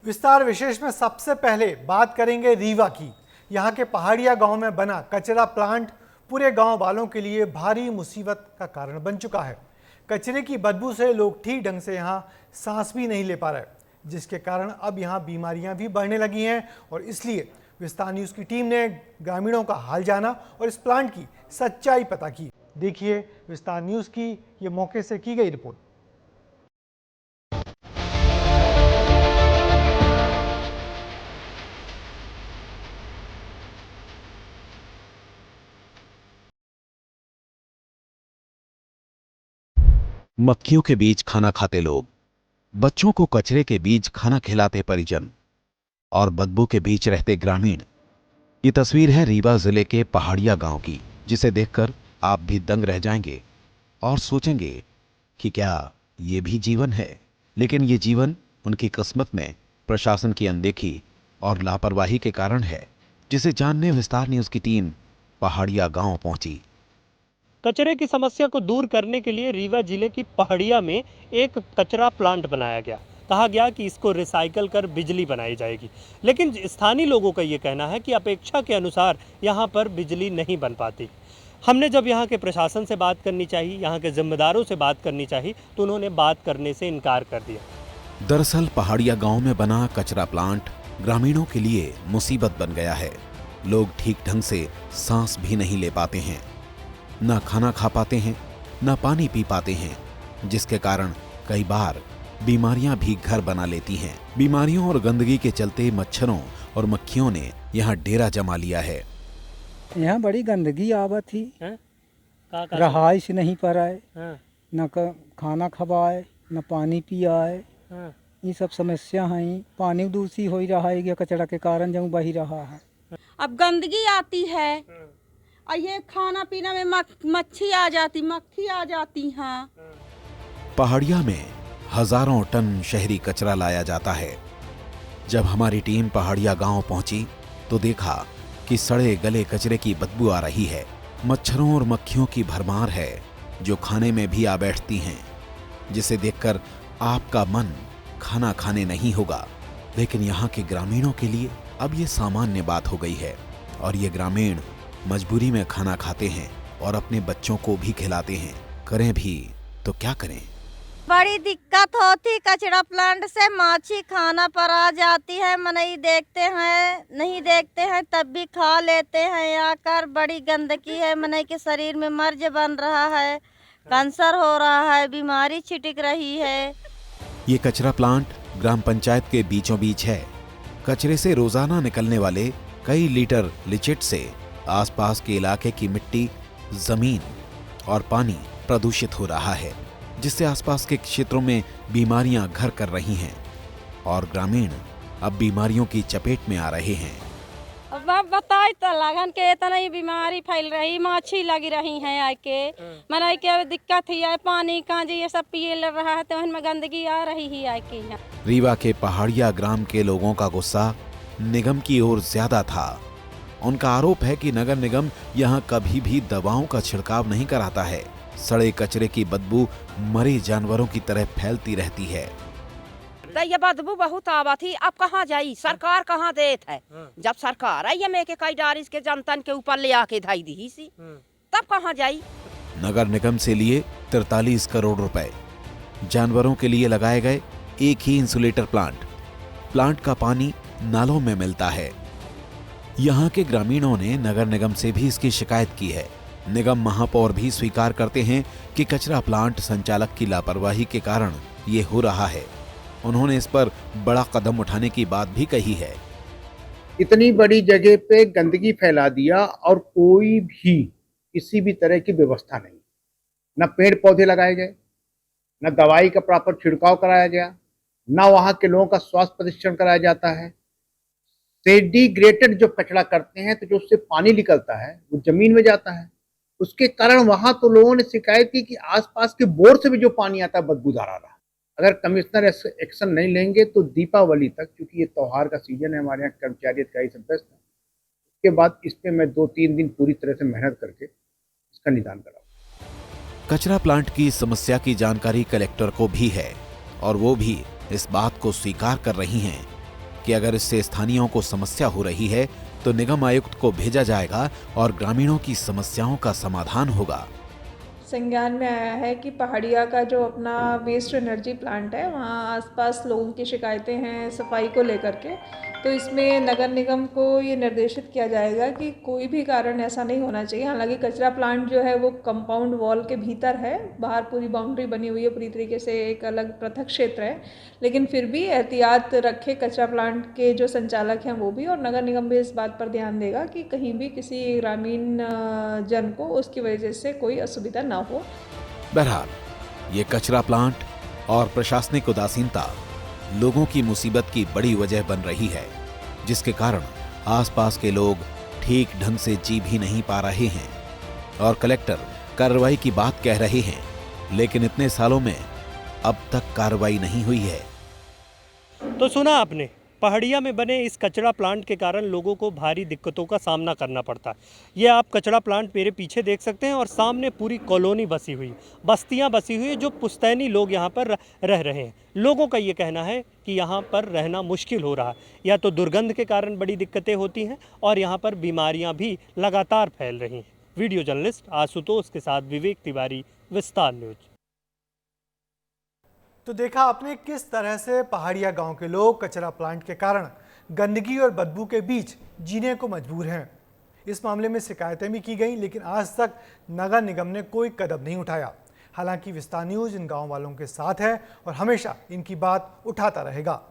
विस्तार विशेष में सबसे पहले बात करेंगे रीवा की। यहाँ के पहाड़िया गांव में बना कचरा प्लांट पूरे गांव वालों के लिए भारी मुसीबत का कारण बन चुका है। कचरे की बदबू से लोग ठीक ढंग से यहाँ सांस भी नहीं ले पा रहे, जिसके कारण अब यहाँ बीमारियां भी बढ़ने लगी हैं। और इसलिए विस्तार न्यूज़ की टीम ने ग्रामीणों का हाल जाना और इस प्लांट की सच्चाई पता की। देखिए विस्तार न्यूज़ की ये मौके से की गई रिपोर्ट। मक्खियों के बीच खाना खाते लोग, बच्चों को कचरे के बीच खाना खिलाते परिजन और बदबू के बीच रहते ग्रामीण। ये तस्वीर है रीवा जिले के पहाड़िया गांव की, जिसे देखकर आप भी दंग रह जाएंगे और सोचेंगे कि क्या ये भी जीवन है। लेकिन ये जीवन उनकी किस्मत में प्रशासन की अनदेखी और लापरवाही के कारण है, जिसे जानने विस्तार न्यूज़ की टीम पहाड़िया गांव पहुंची। कचरे की समस्या को दूर करने के लिए रीवा जिले की पहाड़िया में एक कचरा प्लांट बनाया गया। कहा गया कि इसको रिसाइकल कर बिजली बनाई जाएगी, लेकिन स्थानीय लोगों का ये कहना है कि अपेक्षा के अनुसार यहाँ पर बिजली नहीं बन पाती। हमने जब यहाँ के प्रशासन से बात करनी चाहिए, यहाँ के जिम्मेदारों से बात करनी चाहिए, तो उन्होंने बात करने से इनकार कर दिया। दरअसल पहाड़िया गांव में बना कचरा प्लांट ग्रामीणों के लिए मुसीबत बन गया है। लोग ठीक ढंग से सांस भी नहीं ले पाते हैं, न खाना खा पाते हैं, न पानी पी पाते हैं, जिसके कारण कई बार बीमारियां भी घर बना लेती हैं। बीमारियों और गंदगी के चलते मच्छरों और मक्खियों ने यहाँ डेरा जमा लिया है। यहाँ बड़ी गंदगी आवत थी, रहाइश नहीं पाए, न खाना खवाए, न पानी पियाए। ये सब समस्या हैं। पानी दूषित हो रहा है, कचरा के कारण जो बही रहा है। अब गंदगी आती है और ये खाना पीना में मक्खी आ जाती हैं। पहाड़िया में हजारों टन शहरी कचरा लाया जाता है। जब हमारी टीम पहाड़िया गांव पहुंची तो देखा कि सड़े गले कचरे की बदबू आ रही है। मच्छरों और मक्खियों की भरमार है, जो खाने में भी आ बैठती हैं, जिसे देखकर आपका मन खाना खाने नहीं होगा। लेकिन यहाँ के ग्रामीणों के लिए अब ये सामान्य बात हो गई है और ये ग्रामीण मजबूरी में खाना खाते हैं और अपने बच्चों को भी खिलाते हैं। करें भी तो क्या करें। बड़ी दिक्कत होती कचरा प्लांट से। माछी खाना पर आ जाती है, नहीं देखते हैं तब भी खा लेते हैं आकर। बड़ी गंदगी है, मनई के शरीर में मर्ज बन रहा है, कैंसर हो रहा है, बीमारी छिटक रही है। ये कचरा प्लांट ग्राम पंचायत के बीचों बीच है। कचरे से रोजाना निकलने वाले कई लीटर लिचिट से आसपास के इलाके की मिट्टी, जमीन और पानी प्रदूषित हो रहा है, जिससे आसपास के क्षेत्रों में बीमारियां घर कर रही हैं और ग्रामीण अब बीमारियों की चपेट में आ रहे हैं। अब बताई तो लगन के इतना ही बीमारी फैल रही, माछी लगी रही है आके, मनई के दिक्कत ही है, पानी कांजी ये सब पिए लग रहा है, तो उनमें गंदगी आ रही है आके। रीवा के पहाड़िया ग्राम के लोगों का गुस्सा निगम की ओर ज्यादा था। उनका आरोप है कि नगर निगम यहाँ कभी भी दवाओं का छिड़काव नहीं कराता है। सड़े कचरे की बदबू मरे जानवरों की तरह फैलती रहती है। तो ये बदबू बहुत आवा थी, अब कहाँ जाई, सरकार कहाँ देत है। जब सरकार आई में के कई डारिस के जनतन के ऊपर ले आके धाई दी सी, तब कहाँ जाई। नगर निगम से लिए 43 करोड़ रुपए, जानवरों के लिए लगाए गए एक ही इंसुलेटर प्लांट का पानी नालों में मिलता है। यहाँ के ग्रामीणों ने नगर निगम से भी इसकी शिकायत की है। निगम महापौर भी स्वीकार करते हैं कि कचरा प्लांट संचालक की लापरवाही के कारण ये हो रहा है। उन्होंने इस पर बड़ा कदम उठाने की बात भी कही है। इतनी बड़ी जगह पे गंदगी फैला दिया और कोई भी किसी भी तरह की व्यवस्था नहीं, न पेड़ पौधे लगाए गए, न दवाई का प्रॉपर छिड़काव कराया गया, न वहाँ के लोगों का स्वास्थ्य परीक्षण कराया जाता है। सेडिग्रेटेड जो कचरा करते हैं तो जो उससे पानी निकलता है वो जमीन में जाता है। उसके कारण वहां तो लोगों ने शिकायत की कि आसपास के बोर से भी जो पानी आता है बदबूदार आ रहा है। अगर कमिश्नर एक्शन नहीं लेंगे तो दीपावली तक, क्योंकि ये त्योहार का सीजन है, हमारे यहाँ कर्मचारी अधिकारी सब व्यस्त है, उसके बाद इस पे मैं 2-3 दिन पूरी तरह से मेहनत करके इसका निदान कराऊंगा। कचरा प्लांट की समस्या की जानकारी कलेक्टर को भी है और वो भी इस बात को स्वीकार कर रही हैं कि अगर इससे स्थानीयों को समस्या हो रही है तो निगम आयुक्त को भेजा जाएगा और ग्रामीणों की समस्याओं का समाधान होगा। संज्ञान में आया है कि पहाड़िया का जो अपना वेस्ट एनर्जी प्लांट है, वहाँ आसपास लोगों की शिकायतें हैं सफाई को लेकर के, तो इसमें नगर निगम को ये निर्देशित किया जाएगा कि कोई भी कारण ऐसा नहीं होना चाहिए। हालांकि कचरा प्लांट जो है वो कंपाउंड वॉल के भीतर है, बाहर पूरी बाउंड्री बनी हुई है, पूरी तरीके से एक अलग पृथक क्षेत्र है, लेकिन फिर भी एहतियात रखे कचरा प्लांट के जो संचालक हैं वो भी, और नगर निगम भी इस बात पर ध्यान देगा कि कहीं भी किसी ग्रामीण जन को उसकी वजह से कोई असुविधा ना हो। बहरहाल ये कचरा प्लांट और प्रशासनिक उदासीनता लोगों की मुसीबत की बड़ी वजह बन रही है, जिसके कारण आसपास के लोग ठीक ढंग से जी भी नहीं पा रहे हैं और कलेक्टर कार्रवाई की बात कह रहे हैं, लेकिन इतने सालों में अब तक कार्रवाई नहीं हुई है। तो सुना आपने, पहाड़िया में बने इस कचरा प्लांट के कारण लोगों को भारी दिक्कतों का सामना करना पड़ता है। ये आप कचरा प्लांट मेरे पीछे देख सकते हैं और सामने पूरी कॉलोनी बसी हुई, बस्तियां बसी हुई है, जो पुश्तैनी लोग यहाँ पर रह रहे हैं। लोगों का ये कहना है कि यहाँ पर रहना मुश्किल हो रहा है, या तो दुर्गंध के कारण बड़ी दिक्कतें होती हैं और यहाँ पर बीमारियाँ भी लगातार फैल रही हैं। वीडियो जर्नलिस्ट आशुतोष के साथ विवेक तिवारी, विस्तार न्यूज। तो देखा आपने किस तरह से पहाड़िया गांव के लोग कचरा प्लांट के कारण गंदगी और बदबू के बीच जीने को मजबूर हैं। इस मामले में शिकायतें भी की गईं, लेकिन आज तक नगर निगम ने कोई कदम नहीं उठाया। हालांकि विस्तार न्यूज इन गांव वालों के साथ है और हमेशा इनकी बात उठाता रहेगा।